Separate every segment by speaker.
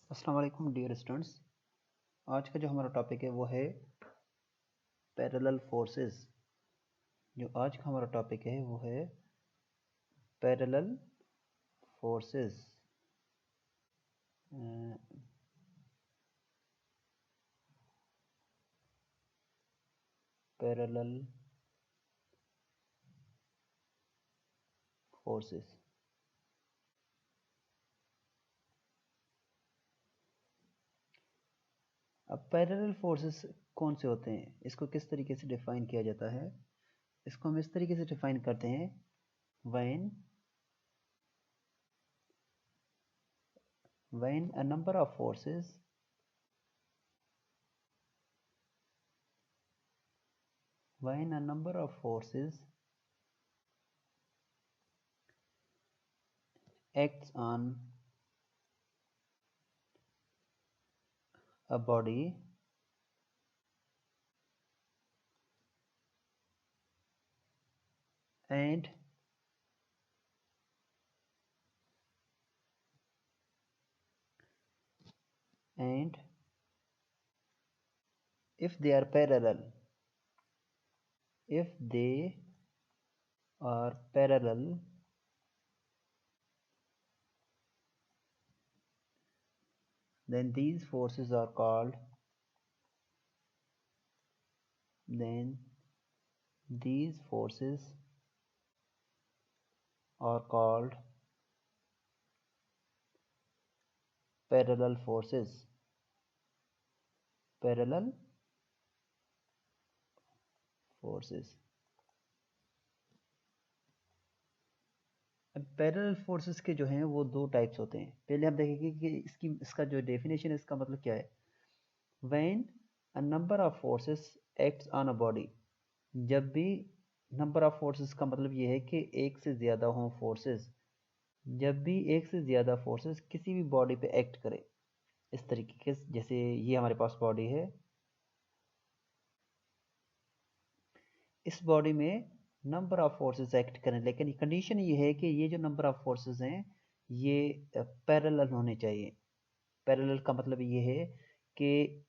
Speaker 1: अस्सलाम वालेकुम dear students. आज का जो हमारा टॉपिक है वो है पैरेलल फोर्सेस। जो आज का हमारा टॉपिक है वो है पैरेलल फोर्सेस। Parallel forces. अब पैरेलल फोर्सेस कौन से होते हैं, इसको किस तरीके से डिफाइन किया जाता है? इसको हम इस तरीके से डिफाइन करते हैं, when a number of forces acts on a body and if they are parallel, then these forces are called then these forces are called parallel forces. Parallel forces. अब पैरेलल फोर्सेस के जो हैं वो दो types होते हैं। पहले हम देखेंगे कि इसका जो डेफिनेशन है, इसका मतलब क्या है। When a number of forces acts on a body, जब भी नंबर ऑफ फोर्सेस का मतलब ये है कि एक से ज़्यादा हों फोर्सेस, जब भी एक से ज़्यादा फोर्सेस किसी भी बॉडी पे एक्ट करें, इस तरीके के, जैसे ये हमारे पास बॉडी है, इस बॉडी में नंबर ऑफ फोर्सेस एक्ट करें, लेकिन कंडीशन ये है कि ये जो नंबर ऑफ फोर्सेस हैं ये पैरेलल होने चाहिए। पैरेलल का मतलब ये है कि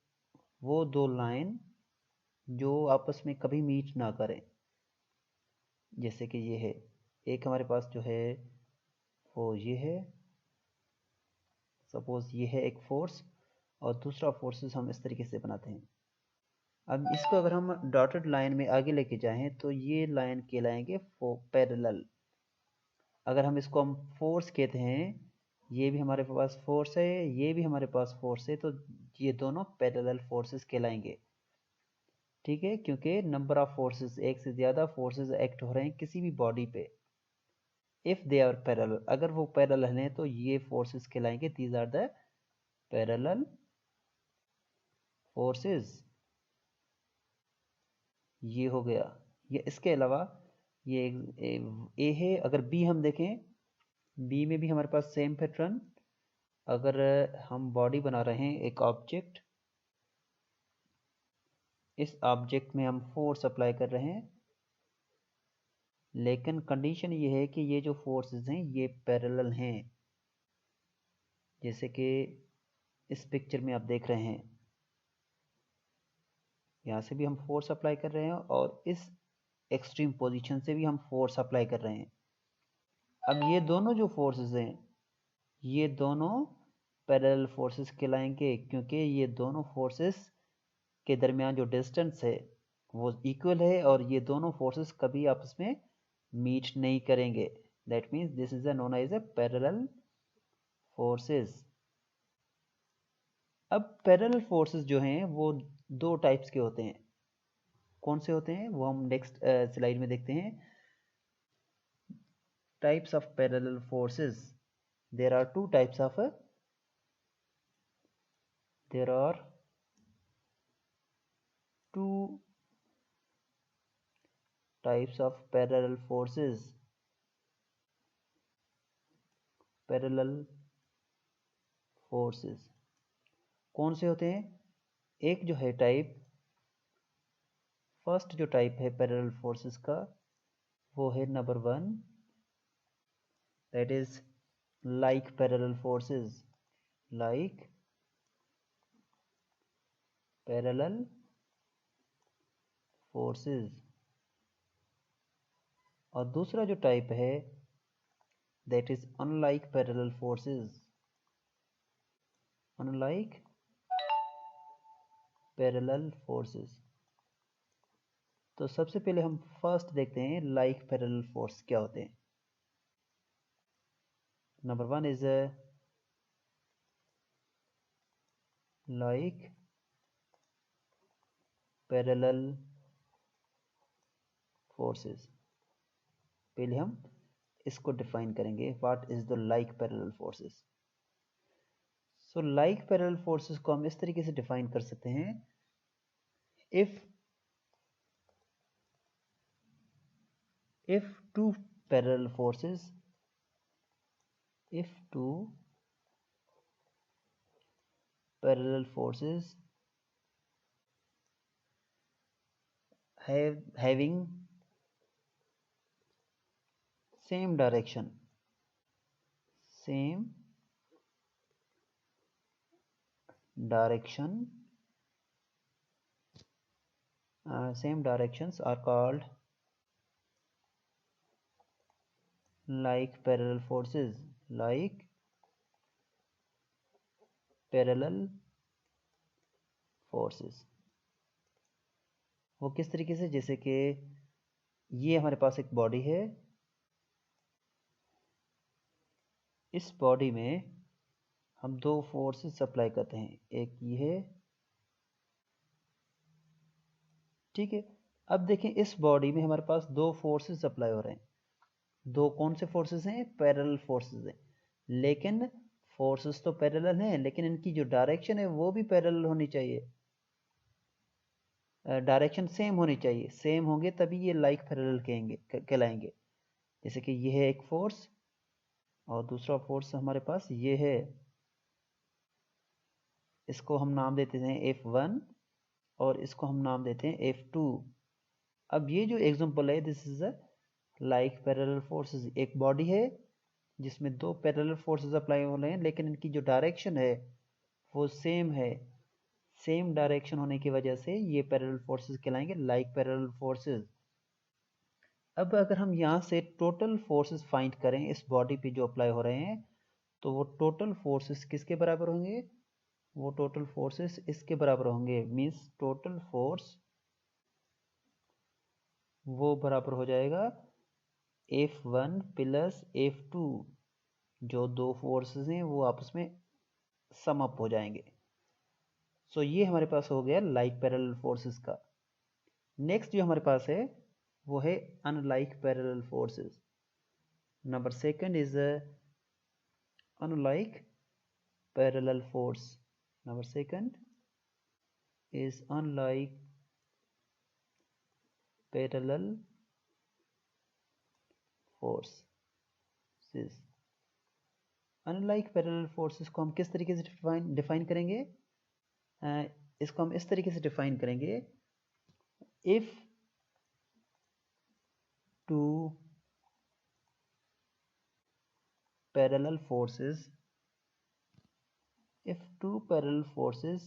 Speaker 1: वो दो लाइन जो आपस में कभी मीट ना करें। जैसे कि ये है, एक हमारे पास जो है वो ये है, सपोज ये है एक फोर्स, और दूसरा फोर्सेस हम इस तरीके से बनाते हैं। अब इसको अगर हम डॉटेड लाइन में आगे लेके जाएं तो ये लाइन कहलाएंगे पैरेलल। अगर हम इसको हम फोर्स कहते हैं, ये भी हमारे पास फोर्स है, ये भी हमारे पास फोर्स है, तो ये दोनों पैरेलल फोर्सेस कहलाएंगे। ठीक है, क्योंकि नंबर ऑफ फोर्सेस, एक से ज़्यादा फोर्सेस एक्ट हो रहे हैं किसी भी बॉडी पे। इफ़ दे आर पैरेलल, अगर वो पैरेलल हैं तो ये फोर्सेस कहलाएंगे, these are the parallel forces. ये हो गया। ये इसके अलावा ये ए है। अगर बी हम देखें, बी में भी हमारे पास सेम पैटर्न। अगर हम बॉडी बना रहे हैं एक ऑब्जेक्ट, इस ऑब्जेक्ट में हम फोर्स अप्लाई कर रहे हैं, लेकिन कंडीशन ये है कि ये जो फोर्सेस हैं ये पैरेलल हैं। जैसे कि इस पिक्चर में आप देख रहे हैं, यहाँ से भी हम फोर्स अप्लाई कर रहे हैं और इस एक्सट्रीम पोजीशन से भी हम फोर्स अप्लाई कर रहे हैं। अब ये दोनों जो फोर्सेस हैं ये दोनों पैरेलल फोर्सेस कहलाएंगे, क्योंकि ये दोनों फोर्सेस के दरमियान जो डिस्टेंस है वो इक्वल है और ये दोनों फोर्सेस कभी आपस में मीट नहीं करेंगे। That means this is known as a parallel forces. अब पैरेलल फोर्सेस जो हैं वो दो टाइप्स के होते हैं। कौन से होते हैं वो हम नेक्स्ट स्लाइड में देखते हैं। Types of parallel forces, there are two types of there are two types of parallel forces. Parallel forces कौन से होते हैं? एक जो है टाइप, फर्स्ट जो टाइप है पैरेलल फोर्सेस का वो है number 1, that is like parallel forces. Like parallel forces, और दूसरा जो टाइप है that is unlike parallel forces, unlike parallel forces. तो सबसे पहले हम फर्स्ट देखते हैं लाइक पैरेलल फोर्स क्या होते हैं। Number one is like parallel forces. पहले हम इसको डिफाइन करेंगे, what is the like parallel forces. So like parallel forces को हम इस तरीके से डिफाइन कर सकते हैं, if two parallel forces, if two parallel forces having same direction, same directions are called like parallel forces, like parallel forces। वो किस तरीके से, जैसे कि ये हमारे पास एक बॉडी है, इस बॉडी में हम दो फोर्सेस अप्लाई करते हैं, एक ये है, ठीक है। अब देखें इस बॉडी में हमारे पास दो फोर्सेस अप्लाई हो रहे हैं, दो कौन से फोर्सेस हैं, पैरेलल फोर्सेस हैं, लेकिन फोर्सेस तो पैरेलल हैं, लेकिन इनकी जो डायरेक्शन है वो भी पैरेलल होनी चाहिए, डायरेक्शन सेम होनी चाहिए, सेम होंगे तभी ये लाइक पैरेलल कहलाएंगे। जैसे कि ये है एक फोर्स और दूसरा फोर्स हमारे पास ये है, इसको हम नाम देते हैं F1 और इसको हम नाम देते हैं F2। अब ये जो एग्जांपल है, this is a like parallel forces. एक बॉडी है जिसमें दो पैरेलल फोर्सेस अप्लाई हो रहे हैं, लेकिन इनकी जो डायरेक्शन है वो सेम है, सेम डायरेक्शन होने की वजह से ये पैरेलल फोर्सेस कहलाएंगे लाइक पैरेलल फोर्सेस। अब अगर हम यहाँ से टोटल फोर्सेस फाइंड करें इस बॉडी पे जो अप्लाई हो रहे हैं, तो वो टोटल फोर्सेस किसके बराबर होंगे, वो टोटल फोर्सेस इसके बराबर होंगे, मीन्स टोटल फोर्स वो बराबर हो जाएगा F1 प्लस F2, जो दो फोर्सेस हैं वो आपस में सम अप हो जाएंगे। सो ये हमारे पास हो गया लाइक पैरेलल फोर्सेस का। नेक्स्ट जो हमारे पास है वो है unlike parallel forces. Number second is unlike parallel force. Number second is unlike parallel forces. Unlike parallel forces को हम किस तरीके से डिफाइन करेंगे, इसको हम इस तरीके से डिफाइन करेंगे, if two parallel forces, if two parallel forces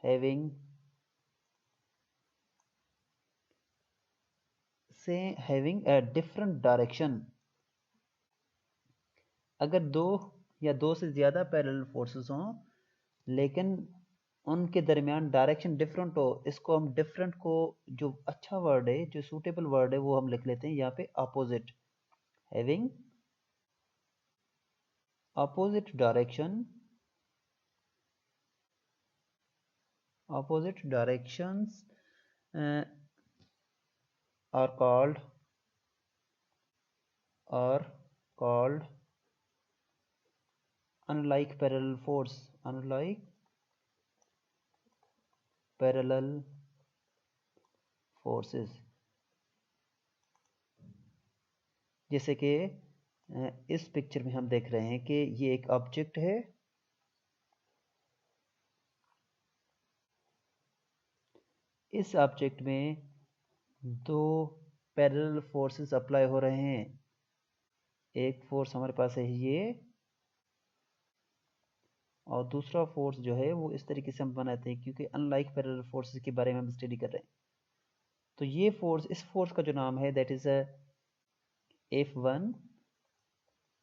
Speaker 1: having a different direction, अगर दो या दो से ज़्यादा पैरेलल फोर्सेस हों लेकिन उनके दरमियान डायरेक्शन डिफरेंट हो, इसको हम डिफरेंट को, जो अच्छा वर्ड है, जो सूटेबल वर्ड है, वो हम लिख लेते हैं यहाँ पे opposite, having opposite direction, opposite directions are called unlike parallel force, unlike parallel forces। जैसे कि इस पिक्चर में हम देख रहे हैं कि ये एक ऑब्जेक्ट है, इस ऑब्जेक्ट में दो पैरेलल फोर्सेस अप्लाई हो रहे हैं, एक फोर्स हमारे पास है ये और दूसरा फोर्स जो है वो इस तरीके से हम बनाते हैं, क्योंकि अनलाइक पैरेलल फोर्सेस के बारे में हम स्टडी कर रहे हैं। तो ये फोर्स, इस फोर्स का जो नाम है दैट इज F1,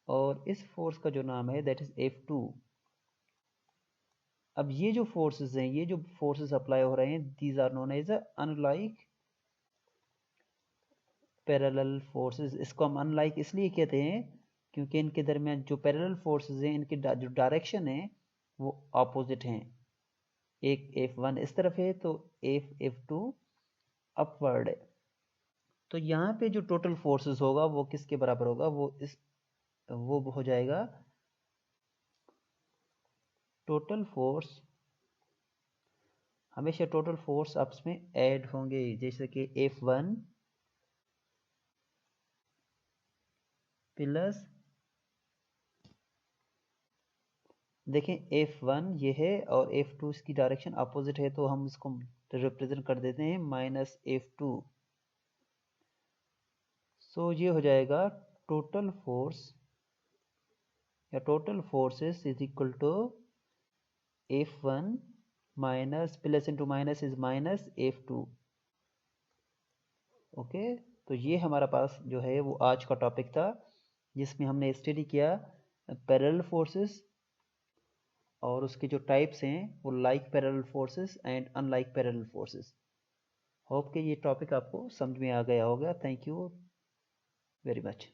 Speaker 1: और इस फोर्स का जो नाम है दैट इज F2। अब ये जो फोर्सेस हैं, ये जो फोर्सेस अप्लाई हो रहे हैं, these are known as unlike parallel forces. इसको हम अनलाइक इसलिए कहते हैं क्योंकि इनके दरमियान जो पैरेलल फोर्सेस हैं, इनकी जो डायरेक्शन है वो ऑपोजिट हैं। एक F1 इस तरफ है तो F2 अपवर्ड है। तो यहाँ पे जो टोटल फोर्सेस होगा वो किसके बराबर होगा, वो हो जाएगा टोटल फोर्स। हमेशा टोटल फोर्स आपस में ऐड होंगे, जैसे कि F1 प्लस, देखें F1 ये है और F2 इसकी डायरेक्शन अपोजिट है, तो हम इसको रिप्रेजेंट कर देते हैं -F2। सो ये हो जाएगा टोटल फोर्स या total forces is equal to F1 minus plus into minus is -F2। Okay, तो ये हमारा पास जो है वो आज का टॉपिक था, जिसमें हमने स्टडी किया पैरेलल फोर्सेस और उसके जो टाइप्स हैं वो like parallel forces and unlike parallel forces. Hope कि ये टॉपिक आपको समझ में आ गया होगा। Thank you very much.